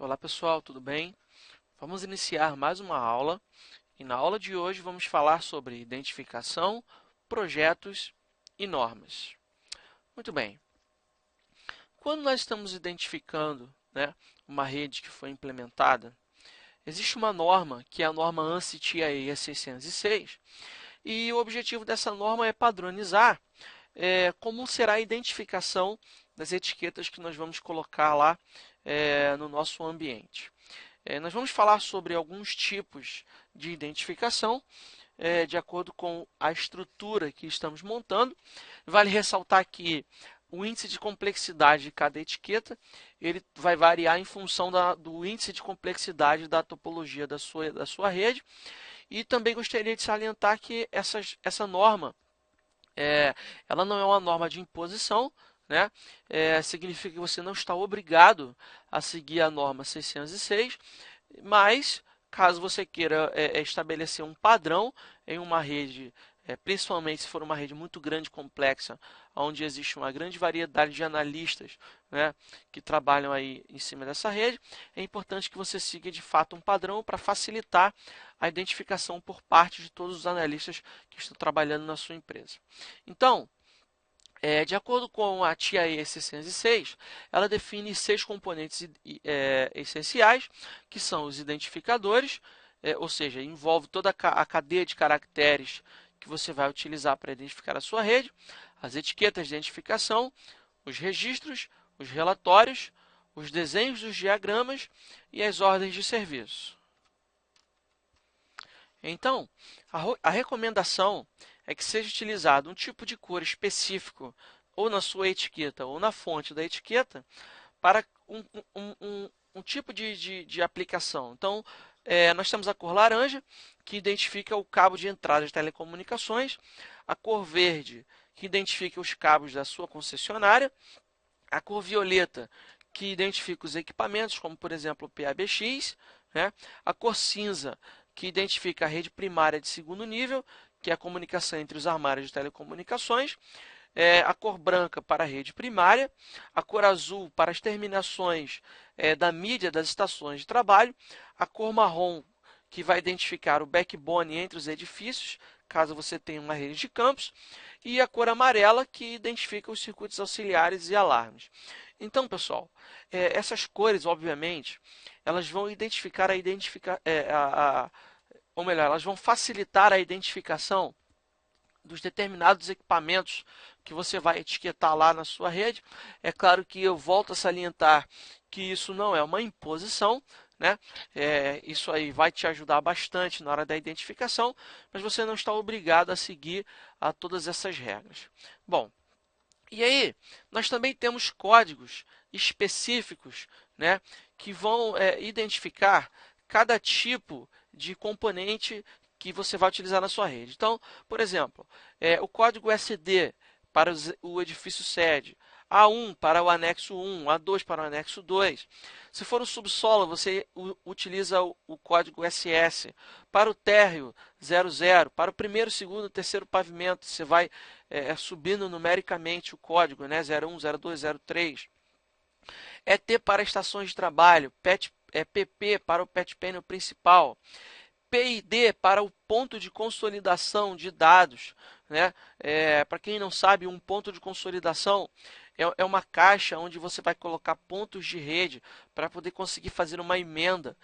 Olá pessoal, tudo bem? Vamos iniciar mais uma aula e na aula de hoje vamos falar sobre identificação, projetos e normas. Muito bem, quando nós estamos identificando, uma rede que foi implementada, existe uma norma que é a norma ANSI TIA 606 e o objetivo dessa norma é padronizar como será a identificação das etiquetas que nós vamos colocar lá no nosso ambiente. Nós vamos falar sobre alguns tipos de identificação, de acordo com a estrutura que estamos montando. Vale ressaltar que o índice de complexidade de cada etiqueta ele vai variar em função do índice de complexidade da topologia da sua rede. E também gostaria de salientar que essa norma ela não é uma norma de imposição, né? Significa que você não está obrigado a seguir a norma 606, mas caso você queira estabelecer um padrão em uma rede, principalmente se for uma rede muito grande e complexa, onde existe uma grande variedade de analistas, né, que trabalham aí em cima dessa rede, é importante que você siga de fato um padrão para facilitar a identificação por parte de todos os analistas que estão trabalhando na sua empresa. Então, de acordo com a TIA 606, ela define 6 componentes essenciais, que são os identificadores, ou seja, envolve toda a cadeia de caracteres que você vai utilizar para identificar a sua rede, as etiquetas de identificação, os registros, os relatórios, os desenhos dos diagramas e as ordens de serviço. Então, a recomendação é que seja utilizado um tipo de cor específico ou na sua etiqueta ou na fonte da etiqueta para um tipo de aplicação. Então, nós temos a cor laranja, que identifica o cabo de entrada de telecomunicações, a cor verde, que identifica os cabos da sua concessionária, a cor violeta, que identifica os equipamentos, como por exemplo o PABX, né? A cor cinza, que identifica a rede primária de segundo nível, que é a comunicação entre os armários de telecomunicações, a cor branca para a rede primária, a cor azul para as terminações da mídia das estações de trabalho, a cor marrom, que vai identificar o backbone entre os edifícios, caso você tenha uma rede de campos, e a cor amarela, que identifica os circuitos auxiliares e alarmes. Então, pessoal, essas cores, obviamente, elas vão identificar ou melhor, elas vão facilitar a identificação dos determinados equipamentos que você vai etiquetar lá na sua rede. É claro que eu volto a salientar que isso não é uma imposição, né? Isso aí vai te ajudar bastante na hora da identificação, mas você não está obrigado a seguir a todas essas regras. Bom, e aí nós também temos códigos específicos, né, que vão identificar cada tipo de componente que você vai utilizar na sua rede. Então, por exemplo, o código SD para o edifício sede, A1 para o anexo 1, A2 para o anexo 2. Se for no subsolo, você utiliza o código SS. Para o térreo, 00. Para o primeiro, segundo, terceiro pavimento, você vai subindo numericamente o código, né? 01, 02, 03. ET para estações de trabalho, PP para o PET panel principal. PID para o ponto de consolidação de dados, né? Para quem não sabe, um ponto de consolidação é uma caixa onde você vai colocar pontos de rede para poder conseguir fazer uma emenda.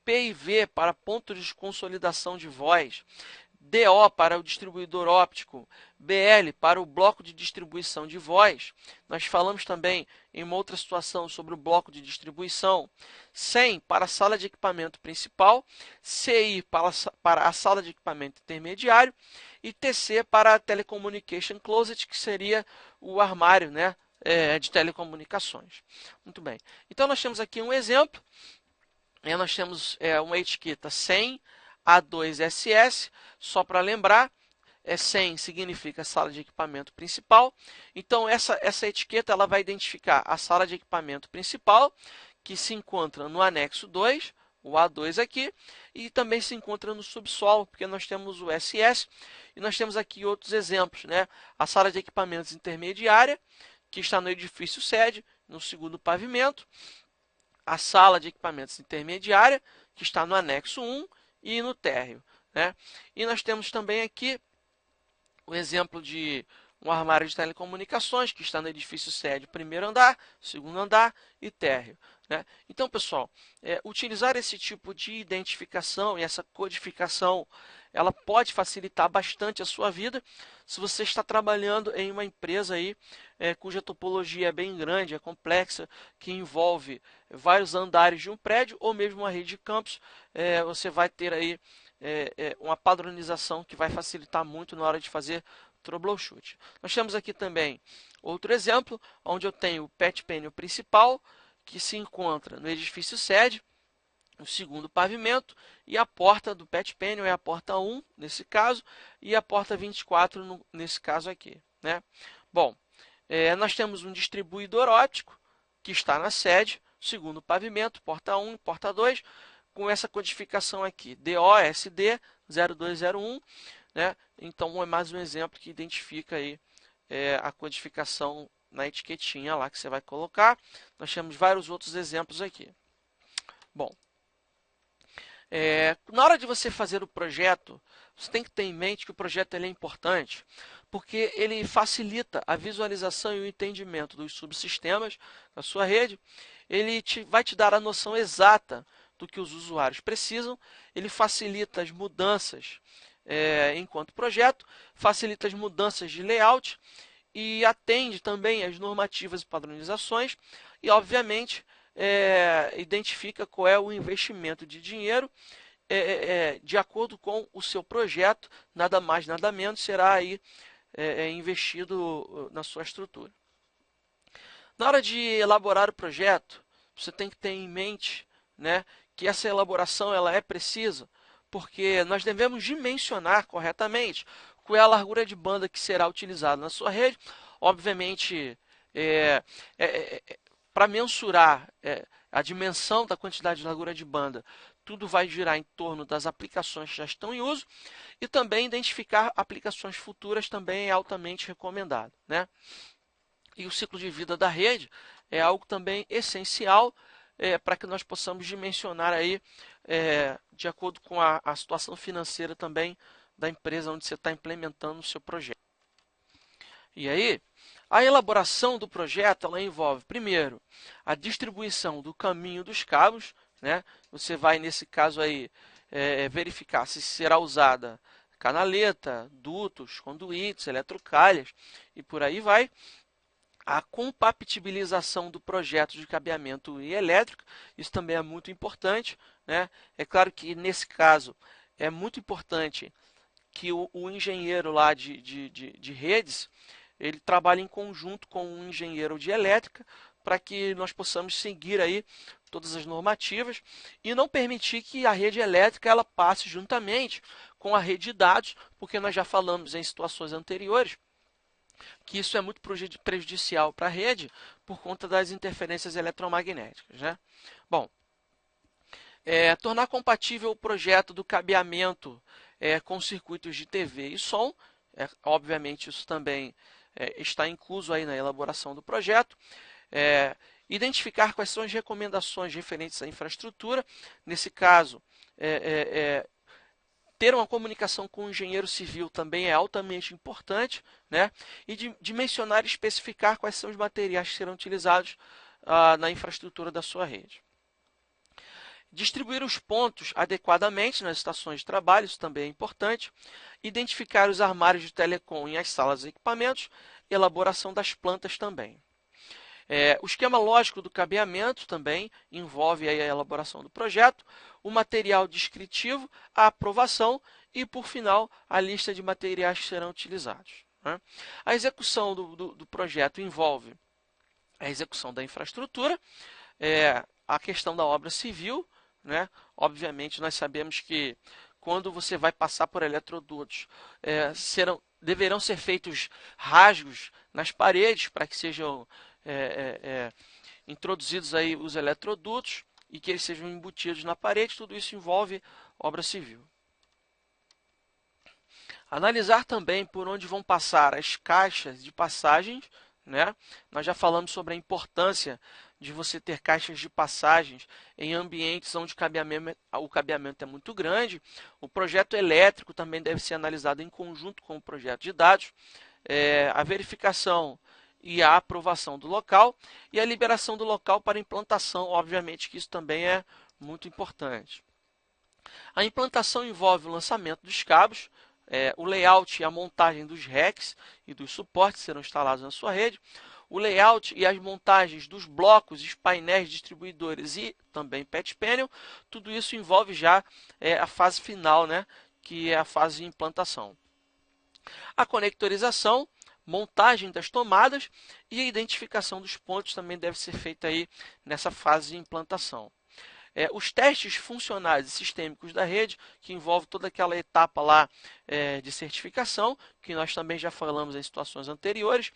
PIV para ponto de consolidação de voz. DO para o distribuidor óptico, BL para o bloco de distribuição de voz. Nós falamos também em uma outra situação sobre o bloco de distribuição. 100 para a sala de equipamento principal, CI para a sala de equipamento intermediário e TC para a Telecommunication Closet, que seria o armário, né, de telecomunicações. Muito bem. Então nós temos aqui um exemplo. Nós temos uma etiqueta 100 A2SS, só para lembrar, 100 significa sala de equipamento principal. Então, essa etiqueta ela vai identificar a sala de equipamento principal, que se encontra no anexo 2, o A2 aqui, e também se encontra no subsolo, porque nós temos o SS, e nós temos aqui outros exemplos, né? A sala de equipamentos intermediária, que está no edifício sede, no segundo pavimento, a sala de equipamentos intermediária, que está no anexo 1 e no térreo, né? E nós temos também aqui o exemplo de um armário de telecomunicações, que está no edifício sede, primeiro andar, segundo andar e térreo, né? Então, pessoal, utilizar esse tipo de identificação e essa codificação, ela pode facilitar bastante a sua vida se você está trabalhando em uma empresa aí, cuja topologia é bem grande, é complexa, que envolve vários andares de um prédio ou mesmo uma rede de campos. Você vai ter aí uma padronização que vai facilitar muito na hora de fazer troubleshoot. Nós temos aqui também outro exemplo, onde eu tenho o patch panel principal, que se encontra no edifício sede, o segundo pavimento, e a porta do patch panel é a porta 1, nesse caso, e a porta 24, nesse caso aqui, né? Bom, nós temos um distribuidor óptico, que está na sede, segundo pavimento, porta 1 e porta 2, com essa codificação aqui, DOSD 0201, né? Então, é mais um exemplo que identifica aí, a codificação na etiquetinha lá que você vai colocar. Nós temos vários outros exemplos aqui. Bom, na hora de você fazer o projeto, você tem que ter em mente que o projeto é importante, porque ele facilita a visualização e o entendimento dos subsistemas da sua rede. Ele vai te dar a noção exata do que os usuários precisam. Ele facilita as mudanças enquanto projeto, facilita as mudanças de layout e atende também às normativas e padronizações e, obviamente, identifica qual é o investimento de dinheiro de acordo com o seu projeto, nada mais, nada menos, será aí investido na sua estrutura. Na hora de elaborar o projeto, você tem que ter em mente, né, que essa elaboração ela é precisa, porque nós devemos dimensionar corretamente qual é a largura de banda que será utilizada na sua rede. Obviamente, para mensurar a dimensão da quantidade de largura de banda, tudo vai girar em torno das aplicações que já estão em uso e também identificar aplicações futuras também é altamente recomendado, né? E o ciclo de vida da rede é algo também essencial para que nós possamos dimensionar aí, de acordo com a situação financeira também da empresa onde você está implementando o seu projeto. E aí, a elaboração do projeto ela envolve, primeiro, a distribuição do caminho dos cabos, né? Você vai, nesse caso aí, verificar se será usada canaleta, dutos, conduítes, eletrocalhas e por aí vai. A compatibilização do projeto de cabeamento e elétrico, isso também é muito importante, né? É claro que nesse caso é muito importante que o engenheiro lá de redes, ele trabalhe em conjunto com o engenheiro de elétrica para que nós possamos seguir aí todas as normativas e não permitir que a rede elétrica ela passe juntamente com a rede de dados, porque nós já falamos em situações anteriores que isso é muito prejudicial para a rede por conta das interferências eletromagnéticas, né? Bom, tornar compatível o projeto do cabeamento com circuitos de TV e som, obviamente isso também está incluso aí na elaboração do projeto. Identificar quais são as recomendações referentes à infraestrutura, nesse caso, ter uma comunicação com o engenheiro civil também é altamente importante, né? E dimensionar e especificar quais são os materiais que serão utilizados na infraestrutura da sua rede. Distribuir os pontos adequadamente nas estações de trabalho, isso também é importante. Identificar os armários de telecom em as salas e equipamentos, elaboração das plantas também. O esquema lógico do cabeamento também envolve aí a elaboração do projeto, o material descritivo, a aprovação e, por final, a lista de materiais que serão utilizados, né? A execução do projeto envolve a execução da infraestrutura, a questão da obra civil, né? Obviamente, nós sabemos que quando você vai passar por eletrodutos, deverão ser feitos rasgos nas paredes para que sejam introduzidos aí os eletrodutos e que eles sejam embutidos na parede. Tudo isso envolve obra civil. Analisar também por onde vão passar as caixas de passagens, né? Nós já falamos sobre a importância de você ter caixas de passagens em ambientes onde o cabeamento é muito grande. O projeto elétrico também deve ser analisado em conjunto com o projeto de dados. A verificação e a aprovação do local e a liberação do local para implantação, obviamente que isso também é muito importante. A implantação envolve o lançamento dos cabos, o layout e a montagem dos racks e dos suportes serão instalados na sua rede, o layout e as montagens dos blocos, os painéis distribuidores e também patch panel, tudo isso envolve já a fase final, né, que é a fase de implantação. A conectorização, montagem das tomadas e a identificação dos pontos também deve ser feita aí nessa fase de implantação. Os testes funcionais e sistêmicos da rede, que envolve toda aquela etapa lá de certificação, que nós também já falamos em situações anteriores,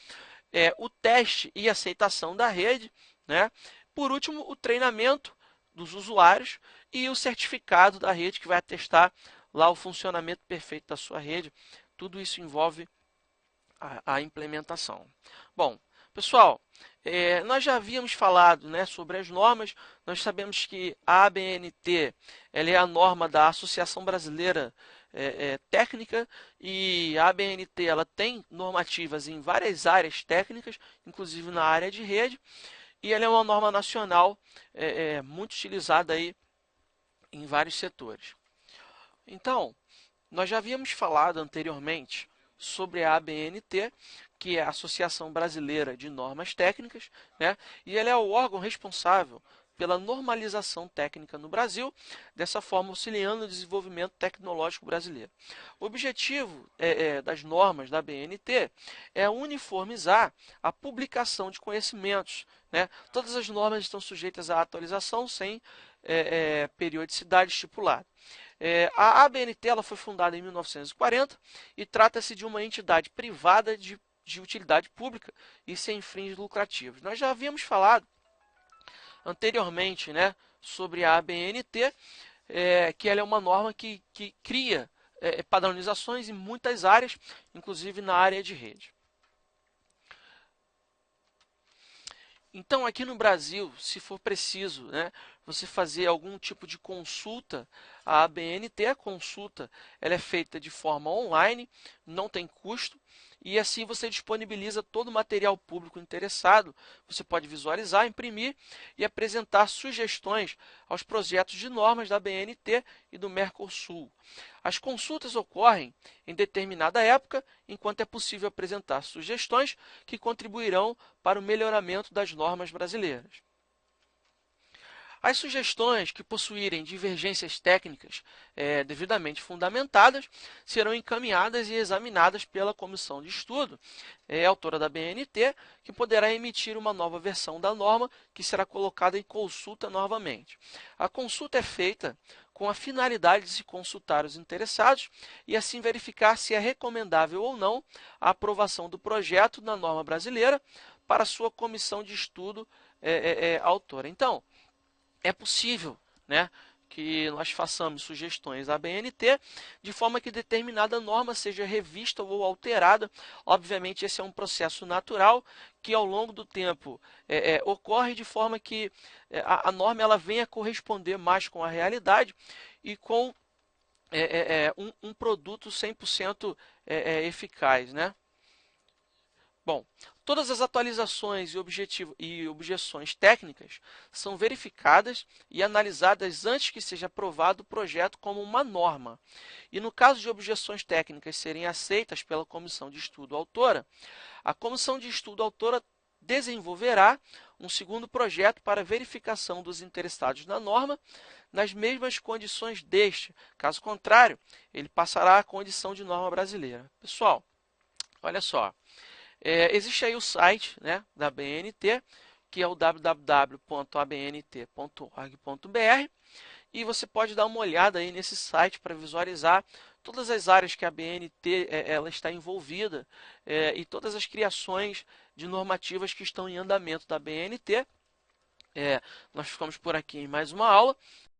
o teste e aceitação da rede, né? Por último, o treinamento dos usuários e o certificado da rede, que vai atestar lá o funcionamento perfeito da sua rede. Tudo isso envolve a implementação. Bom, pessoal, nós já havíamos falado, né, sobre as normas. Nós sabemos que a ABNT ela é a norma da Associação Brasileira Técnica, e a ABNT ela tem normativas em várias áreas técnicas, inclusive na área de rede, e ela é uma norma nacional muito utilizada aí em vários setores. Então, nós já havíamos falado anteriormente sobre a ABNT, que é a Associação Brasileira de Normas Técnicas, né? E ela é o órgão responsável pela normalização técnica no Brasil, dessa forma auxiliando o desenvolvimento tecnológico brasileiro. O objetivo das normas da ABNT é uniformizar a publicação de conhecimentos, né? Todas as normas estão sujeitas à atualização sem periodicidade estipulada. A ABNT ela foi fundada em 1940 e trata-se de uma entidade privada de utilidade pública e sem fins lucrativos. Nós já havíamos falado anteriormente, né, sobre a ABNT, que ela é uma norma que cria padronizações em muitas áreas, inclusive na área de rede. Então, aqui no Brasil, se for preciso, né, você fazer algum tipo de consulta à ABNT, a consulta ela é feita de forma online, não tem custo, e assim você disponibiliza todo o material público interessado. Você pode visualizar, imprimir e apresentar sugestões aos projetos de normas da ABNT e do Mercosul. As consultas ocorrem em determinada época, enquanto é possível apresentar sugestões que contribuirão para o melhoramento das normas brasileiras. As sugestões que possuírem divergências técnicas devidamente fundamentadas serão encaminhadas e examinadas pela comissão de estudo, autora da BNT, que poderá emitir uma nova versão da norma que será colocada em consulta novamente. A consulta é feita com a finalidade de se consultar os interessados e assim verificar se é recomendável ou não a aprovação do projeto na norma brasileira para sua comissão de estudo autora. Então, é possível, né, que nós façamos sugestões à BNT de forma que determinada norma seja revista ou alterada. Obviamente, esse é um processo natural que ao longo do tempo ocorre de forma que a norma ela venha corresponder mais com a realidade e com um produto 100% eficaz, né? Bom, todas as atualizações e objeções técnicas são verificadas e analisadas antes que seja aprovado o projeto como uma norma. E no caso de objeções técnicas serem aceitas pela comissão de estudo autora, a comissão de estudo autora desenvolverá um segundo projeto para verificação dos interessados na norma nas mesmas condições deste. Caso contrário, ele passará à condição de norma brasileira. Pessoal, olha só. Existe aí o site, né, da BNT, que é o www.abnt.org.br, e você pode dar uma olhada aí nesse site para visualizar todas as áreas que a BNT ela está envolvida e todas as criações de normativas que estão em andamento da BNT. Nós ficamos por aqui em mais uma aula.